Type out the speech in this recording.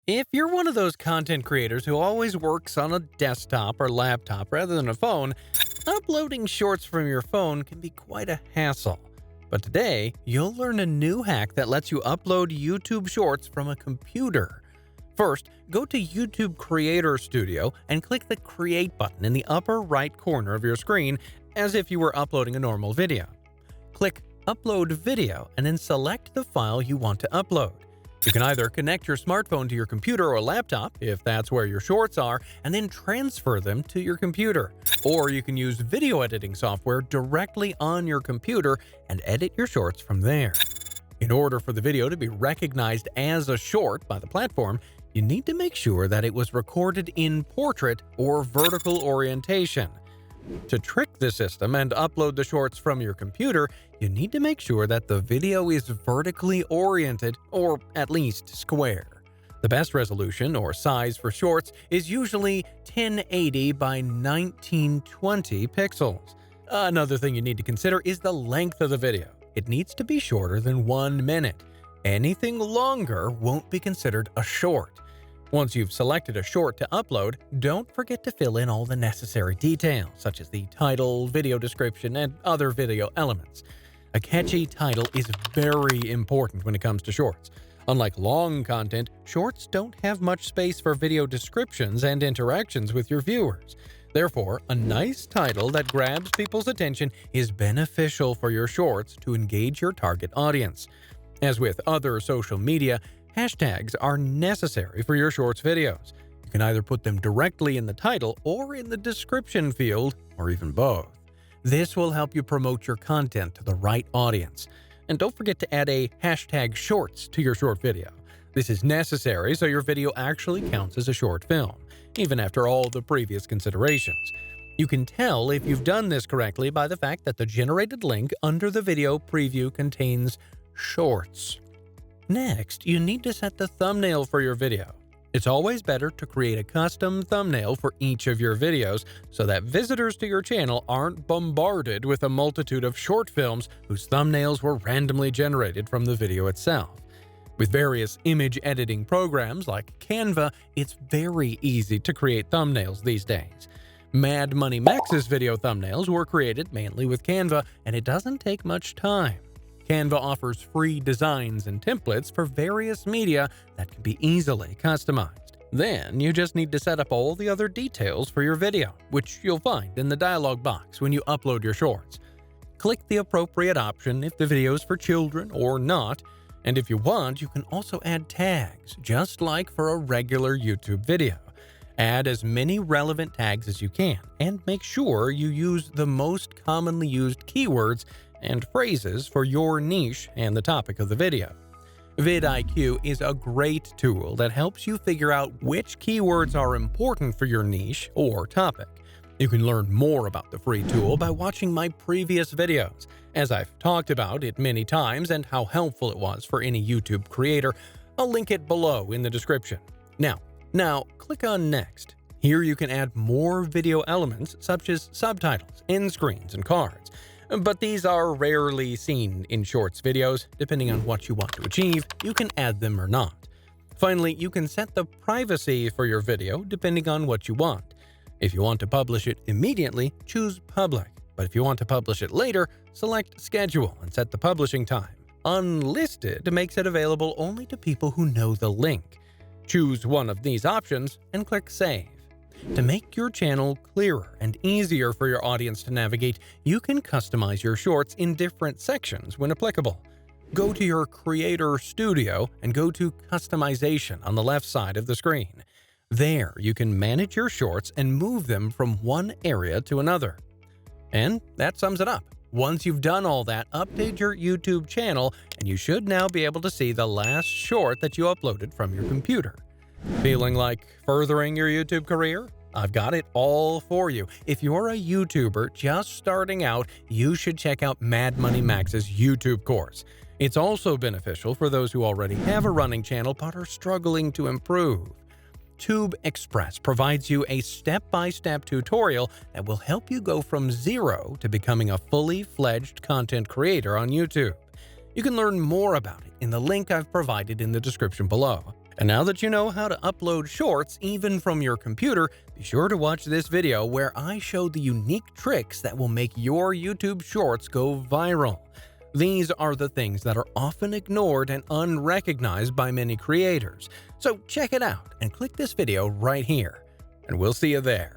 If you're one of those content creators who always works on a desktop or laptop rather than a phone, uploading shorts from your phone can be quite a hassle. But today, you'll learn a new hack that lets you upload YouTube Shorts from a computer. First, go to YouTube Creator Studio and click the Create button in the upper right corner of your screen as if you were uploading a normal video. Click Upload Video and then select the file you want to upload. You can either connect your smartphone to your computer or laptop, if that's where your shorts are, and then transfer them to your computer. Or you can use video editing software directly on your computer and edit your shorts from there. In order for the video to be recognized as a short by the platform, you need to make sure that it was recorded in portrait or vertical orientation. To trick the system and upload the shorts from your computer, you need to make sure that the video is vertically oriented, or at least square. The best resolution or size for shorts is usually 1080 by 1920 pixels. Another thing you need to consider is the length of the video. It needs to be shorter than 1 minute. Anything longer won't be considered a short. Once you've selected a short to upload, don't forget to fill in all the necessary details, such as the title, video description, and other video elements. A catchy title is very important when it comes to shorts. Unlike long content, shorts don't have much space for video descriptions and interactions with your viewers. Therefore, a nice title that grabs people's attention is beneficial for your shorts to engage your target audience. As with other social media, hashtags are necessary for your shorts videos. You can either put them directly in the title or in the description field, or even both. This will help you promote your content to the right audience. And don't forget to add a hashtag shorts to your short video. This is necessary so your video actually counts as a short film, even after all the previous considerations. You can tell if you've done this correctly by the fact that the generated link under the video preview contains shorts. Next, you need to set the thumbnail for your video. It's always better to create a custom thumbnail for each of your videos so that visitors to your channel aren't bombarded with a multitude of short films whose thumbnails were randomly generated from the video itself. With various image editing programs like Canva, it's very easy to create thumbnails these days. MadMoneyMax's video thumbnails were created mainly with Canva, and it doesn't take much time. Canva offers free designs and templates for various media that can be easily customized. Then you just need to set up all the other details for your video, which you'll find in the dialog box when you upload your shorts. Click the appropriate option if the video is for children or not, and if you want, you can also add tags, just like for a regular YouTube video. Add as many relevant tags as you can, and make sure you use the most commonly used keywords and phrases for your niche and the topic of the video. vidIQ is a great tool that helps you figure out which keywords are important for your niche or topic. You can learn more about the free tool by watching my previous videos, as I've talked about it many times and how helpful it was for any YouTube creator. I'll link it below in the description. Now click on Next. Here you can add more video elements such as subtitles, end screens, and cards. But these are rarely seen in shorts videos. Depending on what you want to achieve, you can add them or not. Finally, you can set the privacy for your video depending on what you want. If you want to publish it immediately, choose Public. But if you want to publish it later, select Schedule and set the publishing time. Unlisted makes it available only to people who know the link. Choose one of these options and click Save. To make your channel clearer and easier for your audience to navigate, you can customize your shorts in different sections when applicable. Go to your Creator Studio and go to Customization on the left side of the screen. There, you can manage your shorts and move them from one area to another. And that sums it up. Once you've done all that, update your YouTube channel, and you should now be able to see the last short that you uploaded from your computer. Feeling like furthering your YouTube career? I've got it all for you. If you're a YouTuber just starting out, you should check out MadMoneyMax's YouTube course. It's also beneficial for those who already have a running channel but are struggling to improve. Tube Express provides you a step-by-step tutorial that will help you go from zero to becoming a fully fledged content creator on YouTube. You can learn more about it in the link I've provided in the description below. And now that you know how to upload shorts even from your computer, be sure to watch this video where I show the unique tricks that will make your YouTube shorts go viral. These are the things that are often ignored and unrecognized by many creators. So check it out and click this video right here, and we'll see you there.